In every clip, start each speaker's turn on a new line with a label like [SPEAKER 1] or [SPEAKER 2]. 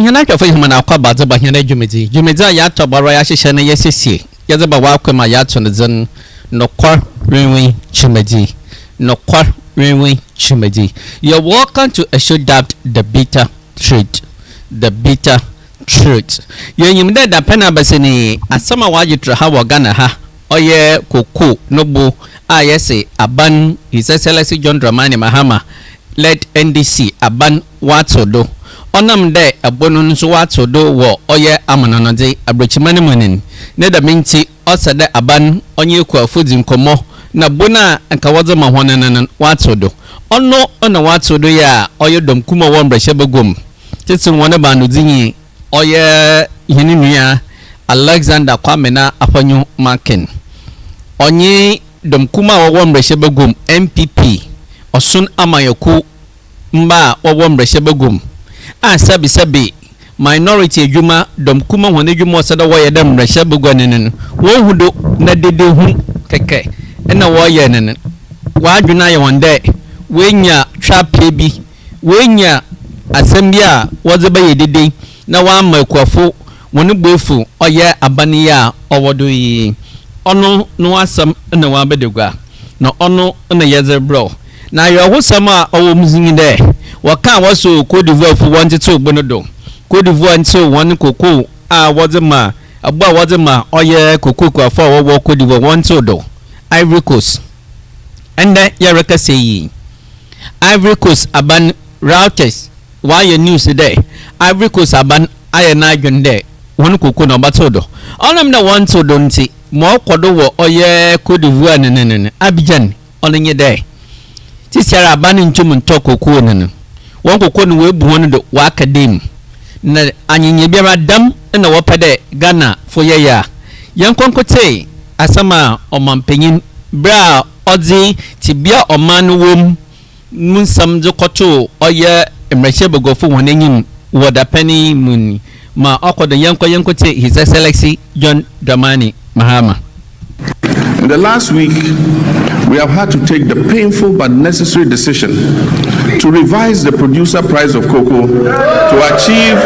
[SPEAKER 1] hena kwa fa hima na kwa baza ba hena dwumedi ya to baro ya hyehyɛ na yɛsesie yɛdze ba wa kwema ya to ne zan nokwa renwe chumedi nokwa renwe chumedi. You're welcome to a show dubbed the bitter truth. Yɛnyim dɛ da pɛna basini asama waje tra ha wagana ha ɔyɛ koko nobo a yɛse aban His Excellency John Dramani Mahama led NDC aban watodo onam de abono nso watodo wo oye amanonode abrochimane monin ne da minti osade aban onye ku afodi nkomo na bona anka woze mahwonen watodo ono ona watodo ya oye dom kuma wo mbrahye bagom tete wona ba no dinyi oye yini nua Alexander Kwamena afanyu Makin onye dom kuma wo mbrahye bagom MPP osun amayoku mba wo mbrahye bagom a sabi minority adwuma dom kuma hone adwuma osada wo ye dem mbrahye bagwanene wo hudo na dede hu keke na wo ye nene wa adwuna ye wonde wenya twapie bi wenya asɛm a woze ba ye dede na wa amakwafo woni boefu oye abane ya owodo yi ono no asɛm na wa bedegwa na ono na yeze bro na yo hosam a owo muzini de waka waso Côte d'Ivoire fu wanti to bonodo Côte d'Ivoire nso won koko a woze ma agba woze ma oye koko kwa fa wo Côte d'Ivoire wanti do Ivory Coast ende ya reka seyi Ivory Coast aban routers why your news today Ivory Coast aban aye na adwende won koko no batodo onam na wanti do nti mo kodo wo oye Côte d'Ivoire nenene Abidjan onenye de tisiara aban ntum ntokoko nene won koko no we bu won do wa academy na anyenye biara dam na wo pede Ghana fo yeya yankonkote asama omampanyin bra odi tibia oman wom munsam jokoto oye emrehye begofo won enyim woda pani mun ma akodo yankonkote His Excellency John Dramani Mahama.
[SPEAKER 2] In the last week, we have had to take the painful but necessary decision to revise the producer price of cocoa to achieve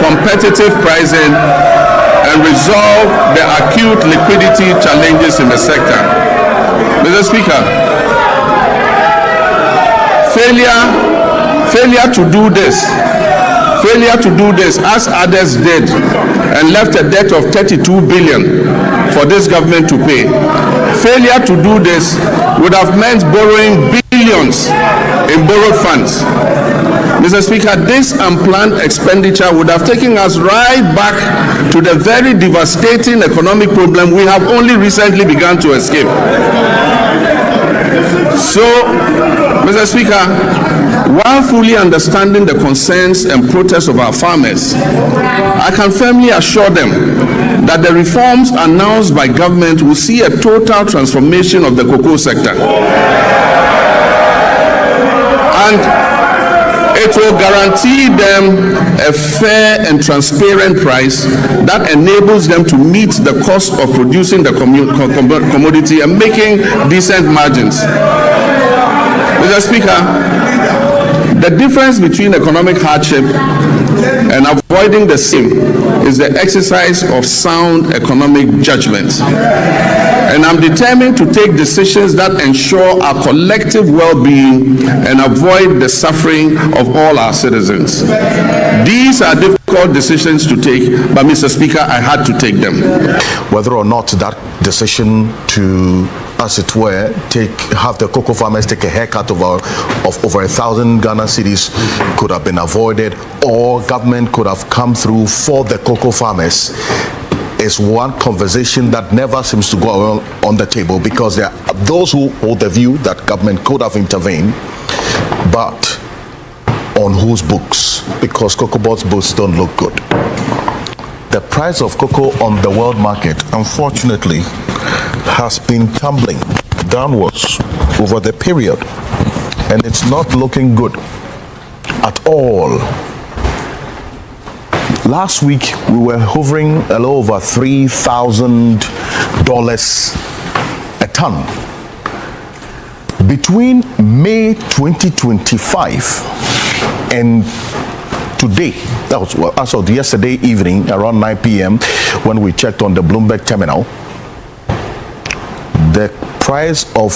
[SPEAKER 2] competitive pricing and resolve the acute liquidity challenges in the sector. Mr. Speaker, failure to do this as others did and left a debt of 32 billion for this government to pay. Failure to do this would have meant borrowing billions in borrowed funds. Mr. Speaker, this unplanned expenditure would have taken us right back to the very devastating economic problem we have only recently begun to escape. So, Mr. Speaker, while fully understanding the concerns and protests of our farmers, I can firmly assure them that the reforms announced by government will see a total transformation of the cocoa sector. And it will guarantee them a fair and transparent price that enables them to meet the cost of producing the commodity and making decent margins. Mr. Speaker, the difference between economic hardship and avoiding the same is the exercise of sound economic judgment. And I'm determined to take decisions that ensure our collective well-being and avoid the suffering of all our citizens. These are difficult decisions to take, but Mr. Speaker, I had to take them.
[SPEAKER 3] Whether or not that decision to, as it were, have the cocoa farmers take a haircut of over 1,000 Ghana cedis could have been avoided, or government could have come through for the cocoa farmers, is one conversation that never seems to go on the table, because there are those who hold the view that government could have intervened, but on whose books? Because cocoa board's books don't look good. The price of cocoa on the world market, unfortunately, has been tumbling downwards over the period, and it's not looking good at all. Last week, we were hovering a little over $3,000 a ton. Between May 2025 and today, that was as of yesterday evening around 9 p.m. when we checked on the Bloomberg terminal, the price of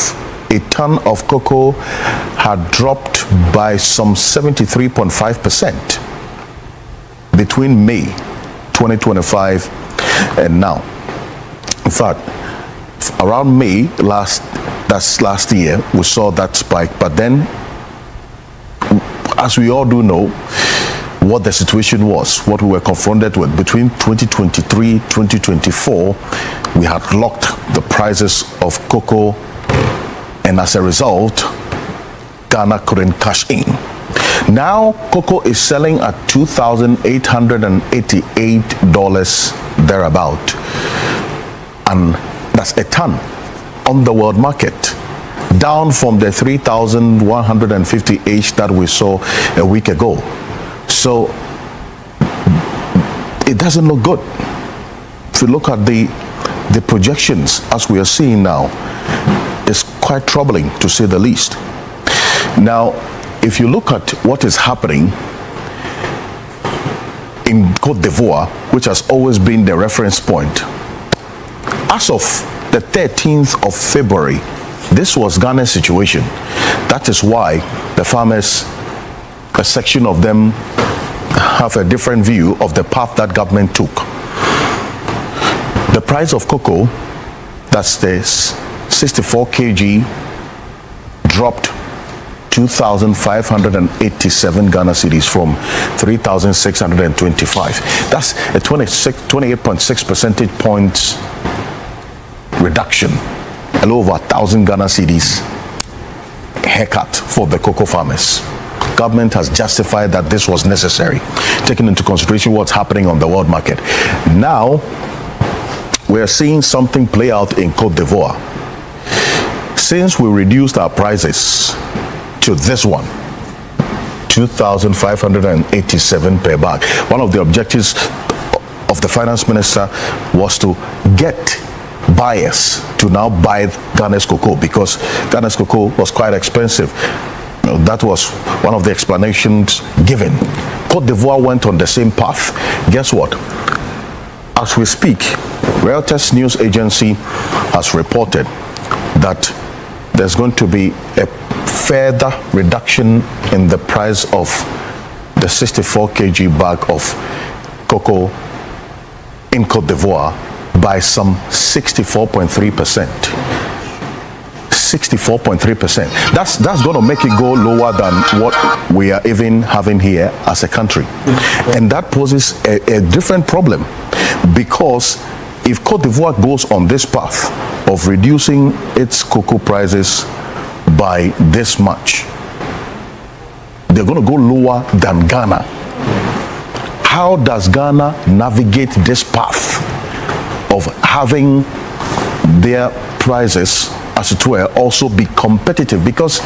[SPEAKER 3] a ton of cocoa had dropped by some 73.5% between May 2025 and now. In fact, around May last year, we saw that spike. But then, as we all do know, what the situation was, what we were confronted with between 2023, 2024, we had locked the prices of cocoa, and as a result, Ghana couldn't cash in. Now, cocoa is selling at $2,888 thereabout, and that's a ton on the world market, down from the 3,150-ish that we saw a week ago. So it doesn't look good. If you look at the projections as we are seeing now, it's quite troubling to say the least. Now, if you look at what is happening in Côte d'Ivoire, which has always been the reference point, as of the 13th of February, this was Ghana's situation. That is why the farmers, a section of them, have a different view of the path that government took. The price of cocoa, that's this 64 kg, dropped 2,587 Ghana cedis from 3,625. That's a 28.6 percentage points reduction, a little over 1,000 Ghana cedis haircut for the cocoa farmers. Government has justified that this was necessary, taking into consideration what's happening on the world market. Now, we're seeing something play out in Côte d'Ivoire. Since we reduced our prices to this one, 2,587 per bag, one of the objectives of the finance minister was to get buyers to now buy Ghana's cocoa, because Ghana's cocoa was quite expensive. That was one of the explanations given. Côte d'Ivoire went on the same path. Guess what? As we speak, Reuters news agency has reported that there's going to be a further reduction in the price of the 64 kg bag of cocoa in Côte d'Ivoire by some 64.3%. 64.3%. That's going to make it go lower than what we are even having here as a country. And that poses a different problem, because if Côte d'Ivoire goes on this path of reducing its cocoa prices by this much, they're going to go lower than Ghana. How does Ghana navigate this path of having their prices, as it were, also be competitive? Because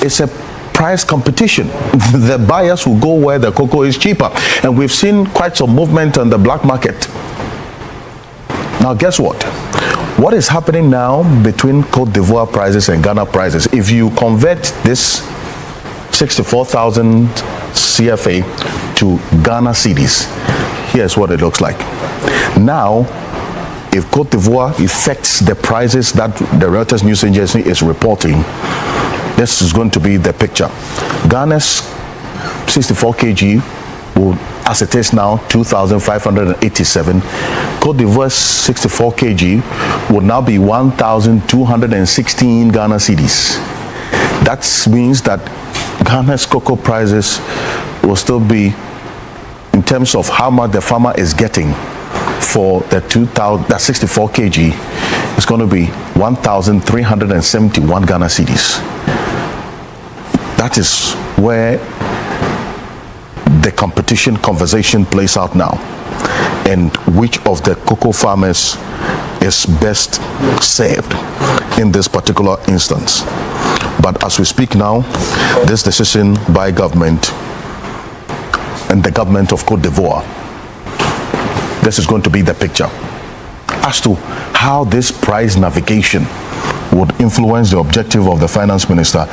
[SPEAKER 3] it's a price competition. The buyers will go where the cocoa is cheaper, and we've seen quite some movement on the black market. Now, guess what? What is happening now between Côte d'Ivoire prices and Ghana prices? If you convert this 64,000 CFA to Ghana cedis, here's what it looks like. Now, if Côte d'Ivoire affects the prices that the Reuters news agency is reporting, this is going to be the picture. Ghana's 64 kg will, as it is now, 2,587. Côte d'Ivoire's 64 kg will now be 1,216 Ghana cedis. That means that Ghana's cocoa prices will still be, in terms of how much the farmer is getting for the 64 kg, it's going to be 1,371 Ghana cedis. That is where the competition conversation plays out now, and which of the cocoa farmers is best served in this particular instance. But as we speak now, this decision by government and the government of Côte d'Ivoire, this is going to be the picture as to how this price navigation would influence the objective of the finance minister.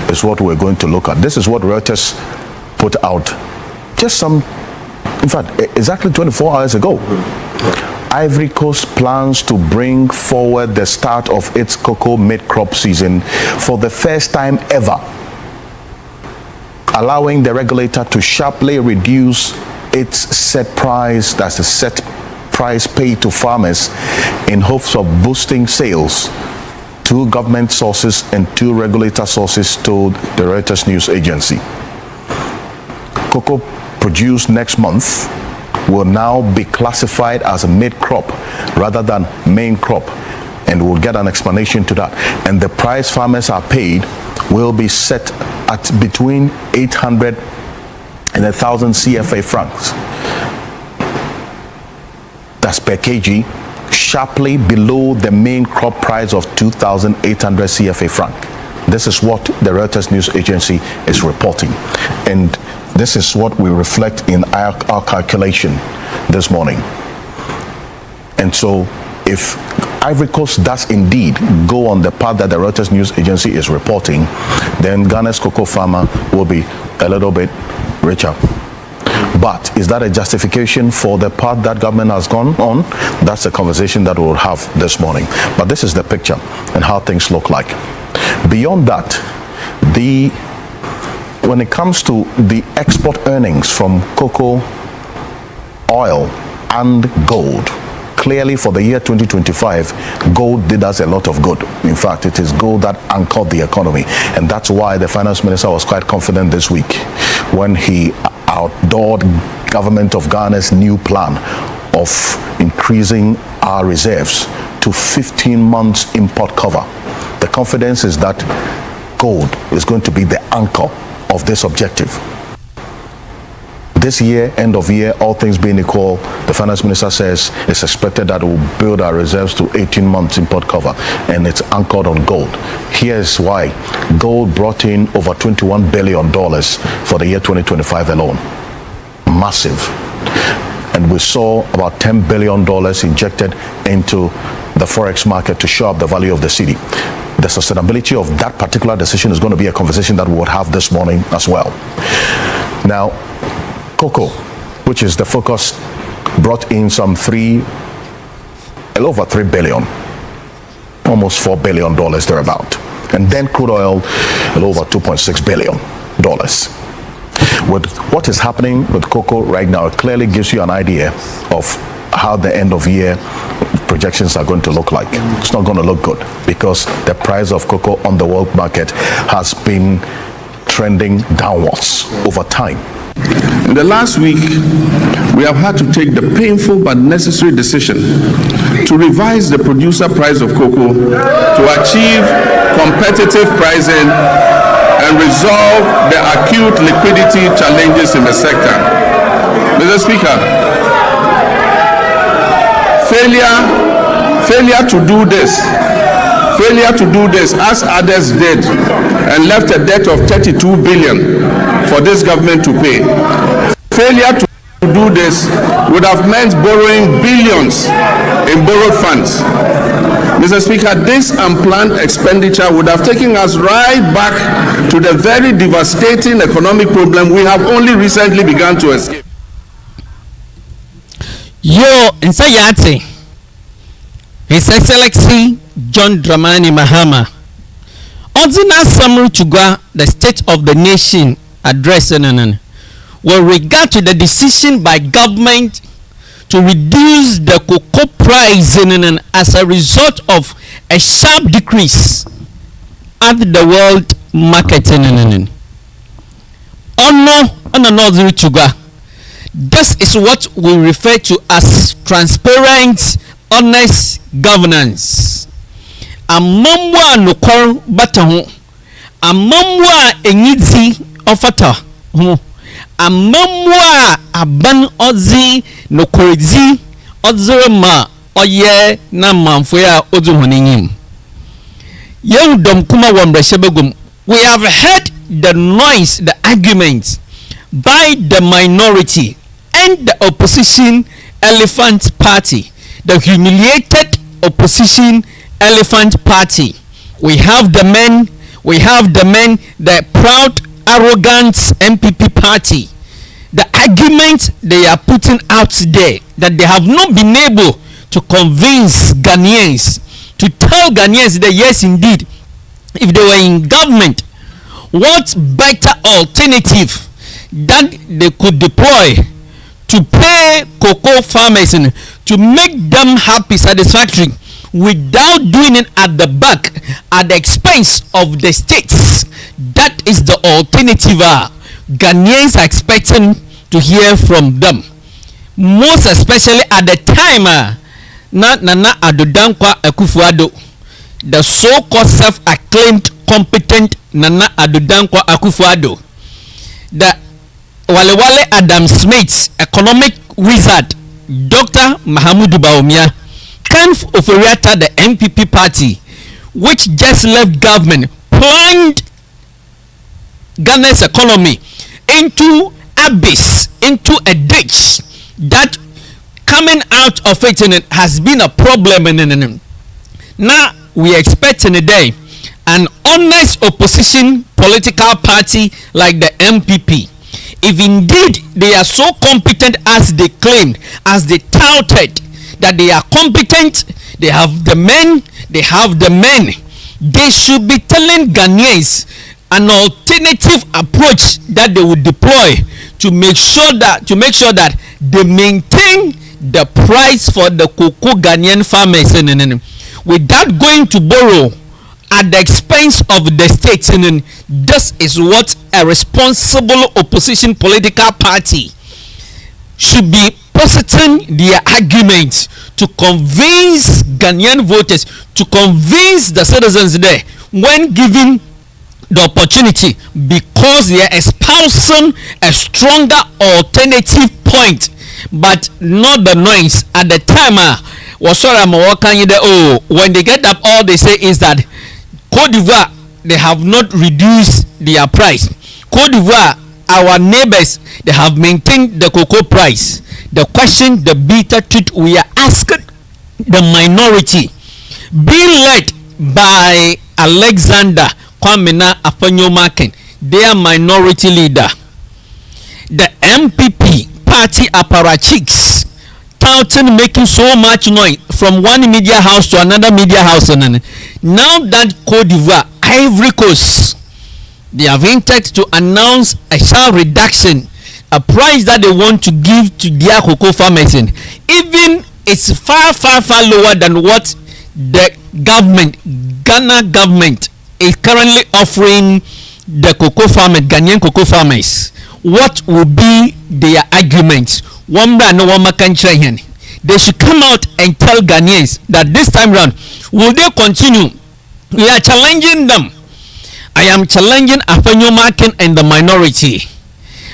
[SPEAKER 3] Is what we're going to look at. This is what Reuters put out exactly 24 hours ago, Ivory Coast plans to bring forward the start of its cocoa mid-crop season for the first time ever, allowing the regulator to sharply reduce its set price, that's the set price paid to farmers, in hopes of boosting sales. Two government sources and two regulator sources told the Reuters news agency. Cocoa produced next month will now be classified as a mid-crop rather than main crop, and we'll get an explanation to that. And the price farmers are paid will be set at between 800 and 1,000 CFA francs. That's per kg, sharply below the main crop price of 2,800 CFA franc. This is what the Reuters news agency is reporting, and this is what we reflect in our calculation this morning. And so if Ivory Coast does indeed go on the path that the Reuters news agency is reporting, then Ghana's cocoa farmer will be a little bit richer. But is that a justification for the path that government has gone on? That's a conversation that we'll have this morning. But this is the picture and how things look like. Beyond that, when it comes to the export earnings from cocoa, oil, and gold, clearly for the year 2025, gold did us a lot of good. In fact, it is gold that anchored the economy. And that's why the finance minister was quite confident this week when he outdoored government of Ghana's new plan of increasing our reserves to 15 months import cover. The confidence is that gold is going to be the anchor of this objective. This year, end of year, all things being equal, the finance minister says it's expected that we'll build our reserves to 18 months import cover, and it's anchored on gold. Here's why. Gold brought in over $21 billion for the year 2025 alone. Massive. And we saw about $10 billion injected into the forex market to show up the value of the cedi. The sustainability of that particular decision is going to be a conversation that we would have this morning as well. Now, cocoa, which is the focus, brought in a little over $3 billion, almost $4 billion thereabout. And then crude oil, a little over $2.6 billion. With what is happening with cocoa right now, it clearly gives you an idea of how the end of year projections are going to look like. It's not going to look good because the price of cocoa on the world market has been trending downwards over time.
[SPEAKER 2] In the last week, we have had to take the painful but necessary decision to revise the producer price of cocoa to achieve competitive pricing and resolve the acute liquidity challenges in the sector. Mr. Speaker, failure to do this as others did and left a debt of 32 billion for this government to pay. Failure to do this would have meant borrowing billions in borrowed funds. Mr. Speaker, this unplanned expenditure would have taken us right back to the very devastating economic problem we have only recently begun to escape.
[SPEAKER 1] Yo, Nsayate, His Excellency John Dramani Mahama, Ozina Samru Chugwa, the State of the Nation address with regard to the decision by government to reduce the cocoa price as a result of a sharp decrease at the world market. This is what we refer to as transparent, honest governance. Amamwa nokor bataho, amamwa enyizi ofata ho, amamwa aban ozi nokorezi ozrema oye na manfo ya odu honenyim. Young dom kuma wambreshebegum. We have heard the noise, the arguments by the minority and the opposition elephant party, the humiliated opposition elephant party. We have the men, the proud, arrogant MPP party, the argument they are putting out there, that they have not been able to convince Ghanaians, to tell Ghanaians that yes indeed, if they were in government, what better alternative that they could deploy to pay cocoa farmers and to make them happy, satisfactory, without doing it at the back, at the expense of the states. That is the alternative. Ghanaians are expecting to hear from them, most especially at the time Nana Addo Dankwa Akufo-Addo, the so-called self-acclaimed competent Nana Addo Dankwa Akufo-Addo, the Wale Adam Smith's economic wizard, Dr. Mahamudu Bawumia, came operator the MPP party, which just left government, plunged Ghana's economy into abyss, into a ditch that coming out of it has been a problem. Now we expect in a day an honest opposition political party like the MPP, if indeed they are so competent as they claimed, as they touted that they are competent, they have the men, they should be telling Ghanaians an alternative approach that they would deploy to make sure that they maintain the price for the cocoa Ghanaian farmers without going to borrow at the expense of the states. This is what a responsible opposition political party should be positing their arguments to convince Ghanaian voters, to convince the citizens there when given the opportunity, because they are espousing a stronger alternative point, but not the noise at the time. When they get up, all they say is that Cote d'Ivoire, they have not reduced their price. Cote d'Ivoire, our neighbors, they have maintained the cocoa price. The question, the bitter truth we are asking the minority, being led by Alexander Kwamena Afanyomaken, their minority leader, the MPP party apparatchiks, touting, making so much noise from one media house to another media house. Now that Cote d'Ivoire, Ivory Coast, they have entered to announce a sharp reduction, a price that they want to give to their cocoa farmers, even it's far lower than what the government, Ghana government, is currently offering the cocoa farmers, Ghanaian cocoa farmers. What will be their arguments? They should come out and tell Ghanaians that this time round, will they continue? We are challenging them. I am challenging Afanyomaken and the minority.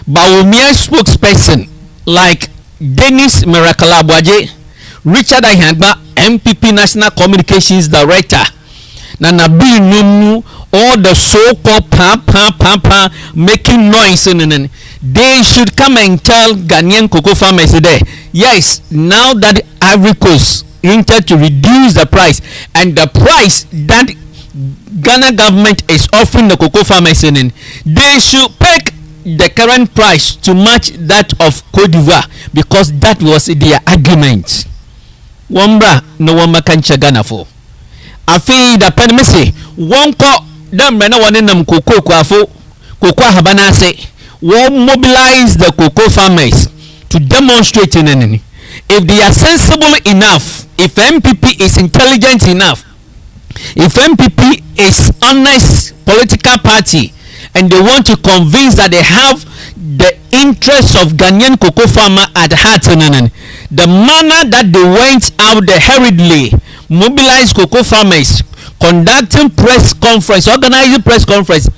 [SPEAKER 1] Bawumia spokesperson like Dennis Mirakalabwaje, Richard Ahagba, MPP National Communications Director, Nana B Numu, all the so-called making noise, they should come and tell Ghanaian cocoa farmers today, yes, now that Ivory Coast entered to reduce the price, and the price that Ghana government is offering the cocoa farmers, they should pick the current price to match that of Cote d'Ivoire, because that was their argument. Wambra no one can Ghana for. I feel the penmese one call them rena one in them cocoa habana say won't mobilize the cocoa farmers to demonstrate in any. If they are sensible enough, if MPP is intelligent enough, if MPP is honest political party, and they want to convince that they have the interests of Ghanaian cocoa farmer at heart, the manner that they went out there hurriedly, mobilized cocoa farmers, conducting press conference, organizing press conference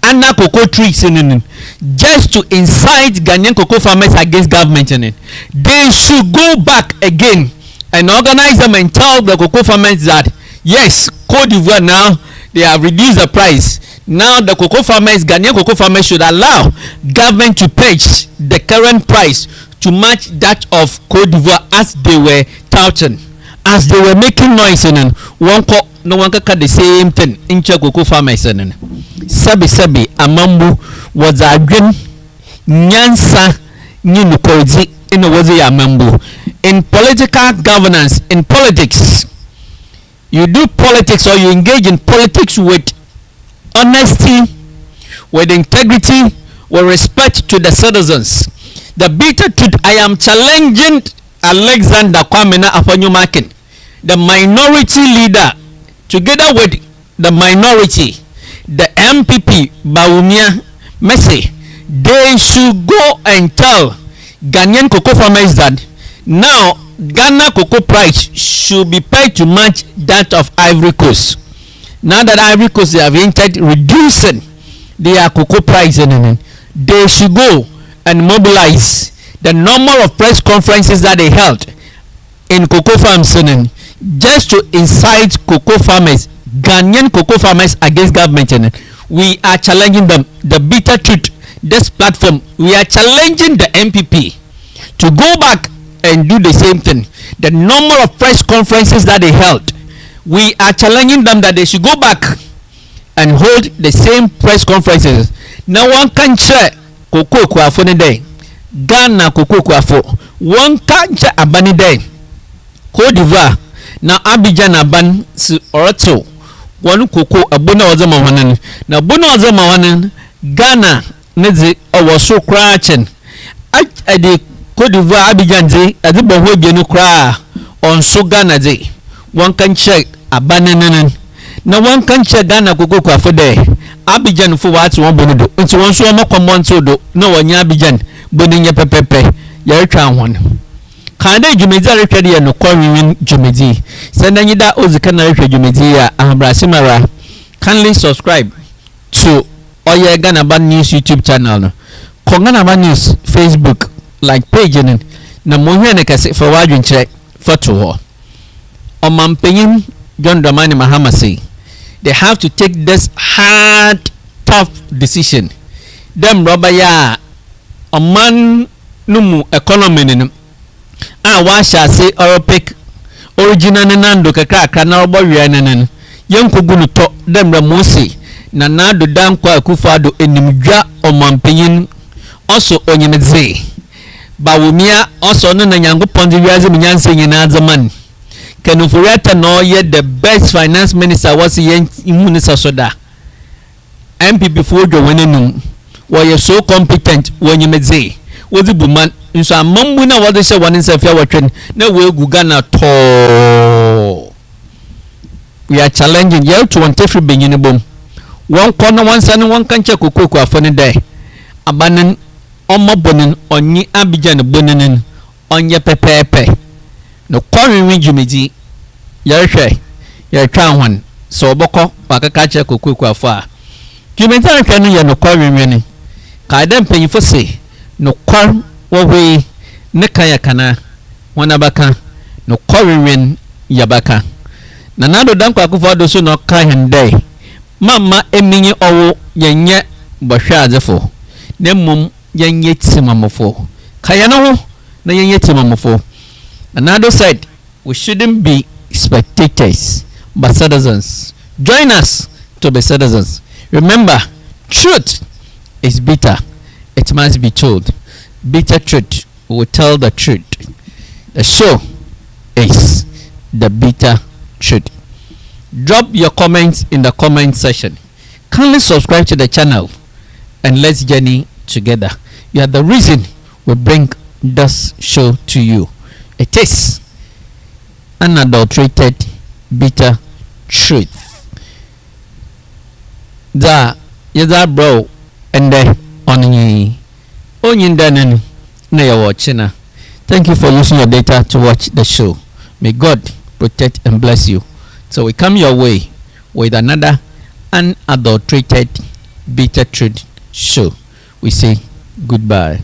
[SPEAKER 1] under cocoa trees, just to incite Ghanaian cocoa farmers against government, they should go back again and organize them and tell the cocoa farmers that yes, Cote d'Ivoire now they have reduced the price. Now the cocoa farmers, Ghanaian cocoa farmers, should allow government to pitch the current price to match that of Cote d'Ivoire, as they were touting, as they were making noise. No one can cut the same thing in cocoa farmers. Sabi amambu was a green nyansa nyinu kozi in wazi ya mambo. In political governance, in politics, you do politics or you engage in politics with honesty, with integrity, with respect to the citizens. The bitter truth, I am challenging Alexander Kwamena Afanyumakin, the minority leader, together with the minority, the MPP, Baumia Messi, they should go and tell Ghanaian cocoa farmers that now Ghana cocoa price should be paid to match that of Ivory Coast. Now that Ivory Coast they have entered reducing their cocoa price, they should go and mobilize the number of press conferences that they held in cocoa farms just to incite cocoa farmers, Ghanaian cocoa farmers against government. We are challenging them. The bitter truth, this platform, we are challenging the MPP to go back and do the same thing. The number of press conferences that they held, we are challenging them that they should go back and hold the same press conferences. Now one can share cocoa kwafo ni day, Ghana cocoa kwafo, one can share abani day, Cote d'Ivoire, na Abidjan aban si orato, one cocoa abuna wazama wanan, na buna wazama wanan, Ghana nezi awaso krachen, adi Cote d'Ivoire Abidjan zi, adi bahwe bienu kra, on so Ghana zi, one can check abanenanan, na one can check Ghana cocoa kwafo day. Abidjan for what one bono nti won so ma common to do na wanya Abidjan boni nya pepepe ya retwa hon kan da dwumedi a retwa de no kwawin dwumedi senda nyida ozika na retwa dwumedi ya ahabrasimara kindly subscribe to Oye Ghana Bad News YouTube channel no Ghana Bad News Facebook like page na monhwe ne kase for wadwen kire photo ho omampenyin John Dramani Mahama say they have to take this hard, tough decision. Them rubber ya a man numu economy num. Wa shall say Europic original nando kakra na robo wianen. Young kugunu to them ramosi na nado dan kwa akufado enimdwa omampenyin also onyemeze. Bawumia also no na nyankopon de wiaze munyanse nyina zaman. Kenufureta no yet the best finance minister was yen minister soda. MPP for the winning were so competent when you may say was the woman in some mumuna what they say one in Safia train no way Gugana to we are challenging you to one tefri being in a boom. One corner one son and one can check cocoa for a funny day. Abandon on my bonin on ye Abidjan bonin on your pepe. No quarry win Jimmy Yarche, your crown one, so boko, Pakacha cocoa far. Jimmy can you no quarry winning. Kaidem pay for say, no quarry, what way, Nekaya kana, one abaka, no quarry win Yabaka. Nanado danko akufado so no kayan day. Mama emini owo yenye basha zefo. Nemum yenye timamofo. Kayano na yenye timamofo. Another side, we shouldn't be spectators but citizens. Join us to be citizens. Remember, truth is bitter. It must be told. Bitter truth will tell the truth. The show is the bitter truth. Drop your comments in the comment section. Kindly subscribe to the channel and let's journey together. You are the reason we bring this show to you. It is unadulterated, bitter truth. Da yada bro and on ye onyin danen na ya watching. Thank you for using your data to watch the show. May God protect and bless you. So we come your way with another unadulterated, bitter truth show. We say goodbye.